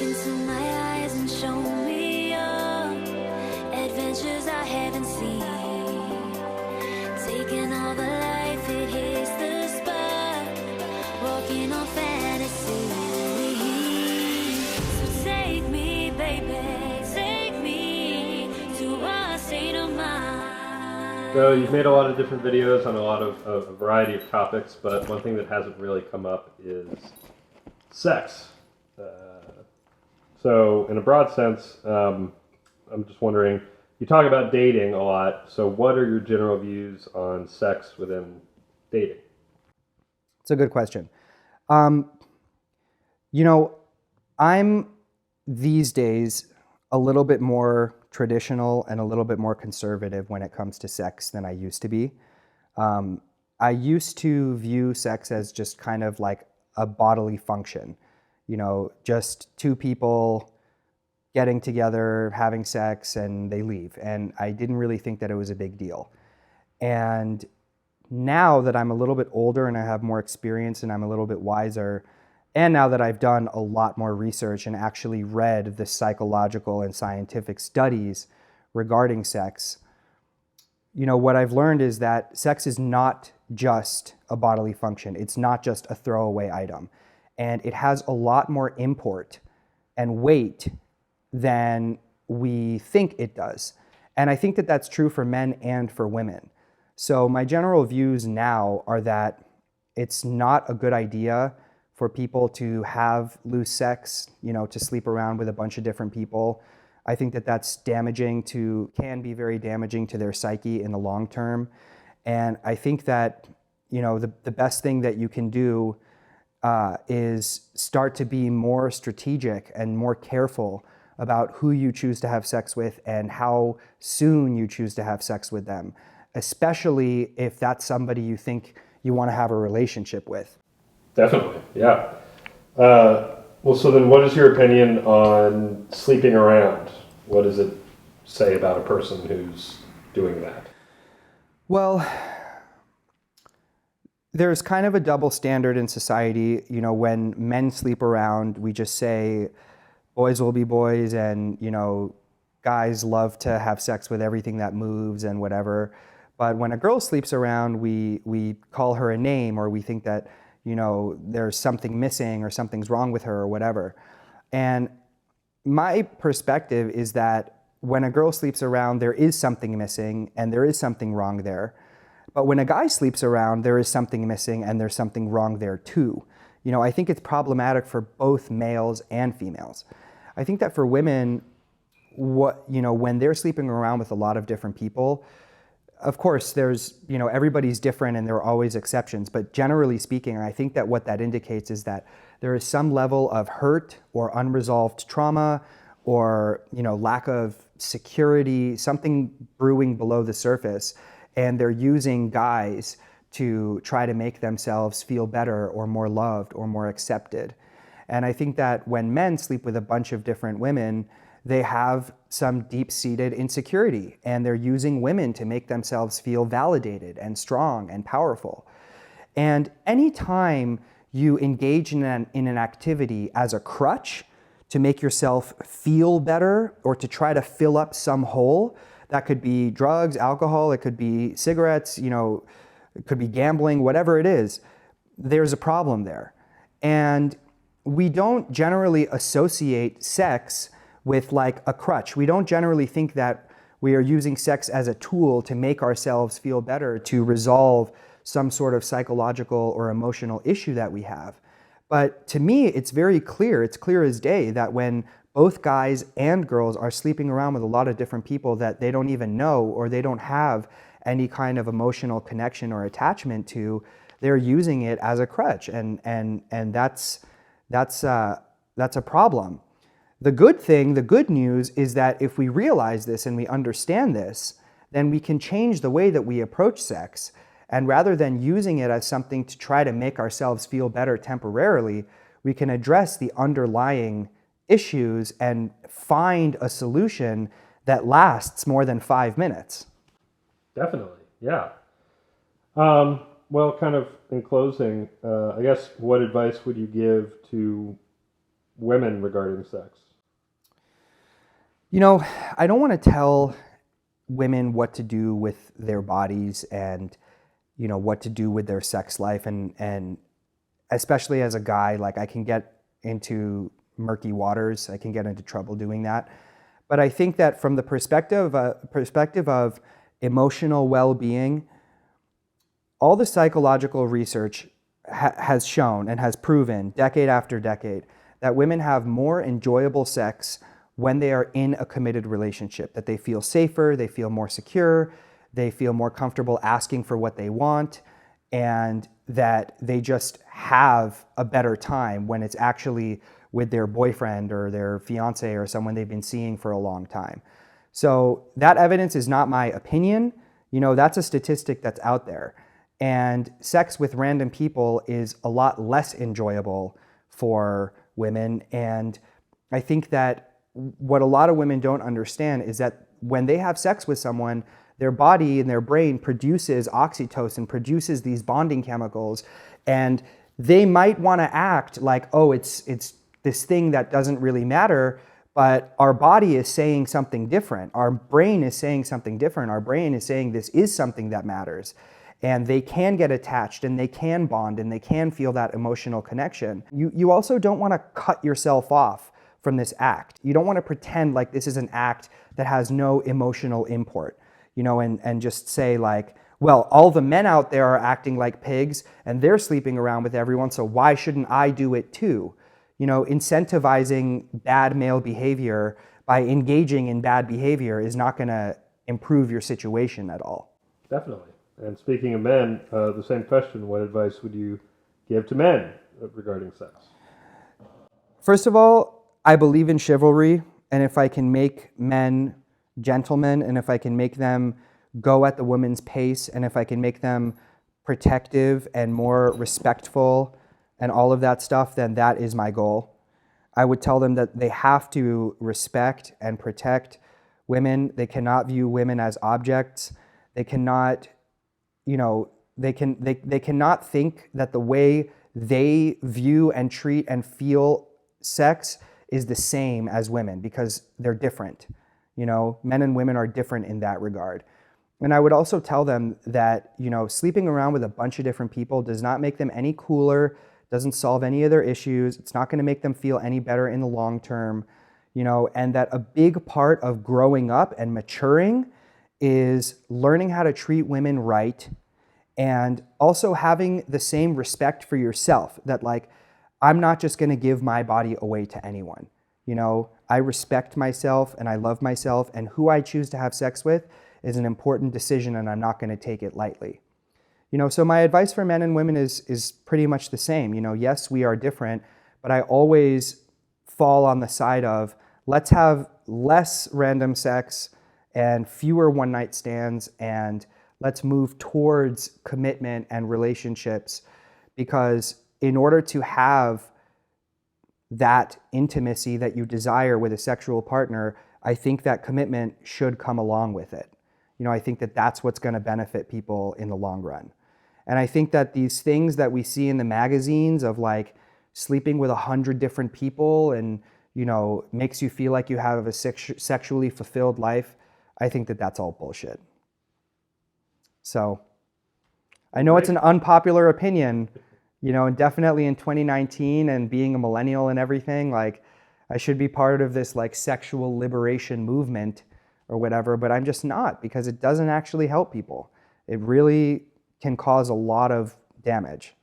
into my eyes and show me your adventures I haven't seen. Taking all the life, it hits the spot. Walking on fantasy. So take me, baby, take me to a state of mind. So you've made a lot of different videos on a variety of topics, but one thing that hasn't really come up is sex. So in a broad sense, I'm just wondering, you talk about dating a lot, so what are your general views on sex within dating? It's a good question. I'm these days a little bit more traditional and a little bit more conservative when it comes to sex than I used to be. I used to view sex as just kind of like a bodily function, just two people getting together, having sex, and they leave. And I didn't really think that it was a big deal. And now that I'm a little bit older and I have more experience and I'm a little bit wiser, and now that I've done a lot more research and actually read the psychological and scientific studies regarding sex, what I've learned is that sex is not just a bodily function. It's not just a throwaway item. And it has a lot more import and weight than we think it does. And I think that that's true for men and for women. So my general views now are that it's not a good idea for people to have loose sex, to sleep around with a bunch of different people. I think that that's can be very damaging to their psyche in the long term. And I think that, the best thing that you can do is start to be more strategic and more careful about who you choose to have sex with and how soon you choose to have sex with them, especially if that's somebody you think you want to have a relationship with. Definitely, yeah. Well, so then what is your opinion on sleeping around? What does it say about a person who's doing that? Well, there's kind of a double standard in society. When men sleep around, we just say boys will be boys, and guys love to have sex with everything that moves and whatever. But when a girl sleeps around, we call her a name, or we think that there's something missing or something's wrong with her or whatever. And my perspective is that when a girl sleeps around, there is something missing and there is something wrong there. But when a guy sleeps around, there is something missing and there's something wrong there too. I think it's problematic for both males and females. I think that for women, when they're sleeping around with a lot of different people, of course, there's, everybody's different and there are always exceptions, but generally speaking, I think that what that indicates is that there is some level of hurt or unresolved trauma or, lack of security, something brewing below the surface, and they're using guys to try to make themselves feel better or more loved or more accepted. And I think that when men sleep with a bunch of different women, they have some deep-seated insecurity, and they're using women to make themselves feel validated and strong and powerful. And anytime you engage in an activity as a crutch to make yourself feel better or to try to fill up some hole, that could be drugs, alcohol, it could be cigarettes, it could be gambling, whatever it is, there's a problem there. And we don't generally associate sex with like a crutch. We don't generally think that we are using sex as a tool to make ourselves feel better, to resolve some sort of psychological or emotional issue that we have. But to me, it's very clear, it's clear as day that when both guys and girls are sleeping around with a lot of different people that they don't even know or they don't have any kind of emotional connection or attachment to, they're using it as a crutch, and that's a problem. The good news is that if we realize this and we understand this, then we can change the way that we approach sex. And rather than using it as something to try to make ourselves feel better temporarily, we can address the underlying issues and find a solution that lasts more than 5 minutes. Definitely, yeah. Well, kind of in closing, I guess what advice would you give to women regarding sex? You know, I don't want to tell women what to do with their bodies and, you know, what to do with their sex life. And especially as a guy, like I can get into murky waters. I can get into trouble doing that. But I think that from the perspective of emotional well-being, all the psychological research has shown and has proven decade after decade that women have more enjoyable sex when they are in a committed relationship, that they feel safer, they feel more secure, they feel more comfortable asking for what they want, and that they just have a better time when it's actually with their boyfriend or their fiance or someone they've been seeing for a long time. So that evidence is not my opinion. You know, that's a statistic that's out there. And sex with random people is a lot less enjoyable for women. And I think that what a lot of women don't understand is that when they have sex with someone, their body and their brain produces oxytocin, produces these bonding chemicals, and they might want to act like, oh, it's this thing that doesn't really matter, but our body is saying something different. Our brain is saying something different. Our brain is saying this is something that matters. And they can get attached and they can bond and they can feel that emotional connection. You also don't want to cut yourself off from this act. You don't want to pretend like this is an act that has no emotional import, you know, and just say like, well, all the men out there are acting like pigs and they're sleeping around with everyone, so why shouldn't I do it too? You know, incentivizing bad male behavior by engaging in bad behavior is not going to improve your situation at all. Definitely. And speaking of men, the same question, what advice would you give to men regarding sex? First of all, I believe in chivalry, and if I can make men gentlemen, and if I can make them go at the woman's pace, and if I can make them protective and more respectful and all of that stuff, then that is my goal. I would tell them that they have to respect and protect women. They cannot view women as objects. They cannot, you know, they cannot think that the way they view and treat and feel sex is the same as women, because they're different. You know, men and women are different in that regard. And I would also tell them that, you know, sleeping around with a bunch of different people does not make them any cooler, doesn't solve any of their issues. It's not going to make them feel any better in the long term, you know, and that a big part of growing up and maturing is learning how to treat women right, and also having the same respect for yourself, that like, I'm not just going to give my body away to anyone. You know, I respect myself and I love myself, and who I choose to have sex with is an important decision, and I'm not going to take it lightly. You know, so my advice for men and women is pretty much the same. You know, yes, we are different, but I always fall on the side of let's have less random sex and fewer one-night stands, and let's move towards commitment and relationships, because in order to have that intimacy that you desire with a sexual partner, I think that commitment should come along with it. You know, I think that that's what's going to benefit people in the long run. And I think that these things that we see in the magazines of like sleeping with 100 different people and, you know, makes you feel like you have a sexually fulfilled life, I think that that's all bullshit. So I know it's an unpopular opinion, you know, and definitely in 2019 and being a millennial and everything, like I should be part of this like sexual liberation movement or whatever, but I'm just not, because it doesn't actually help people. It really can cause a lot of damage.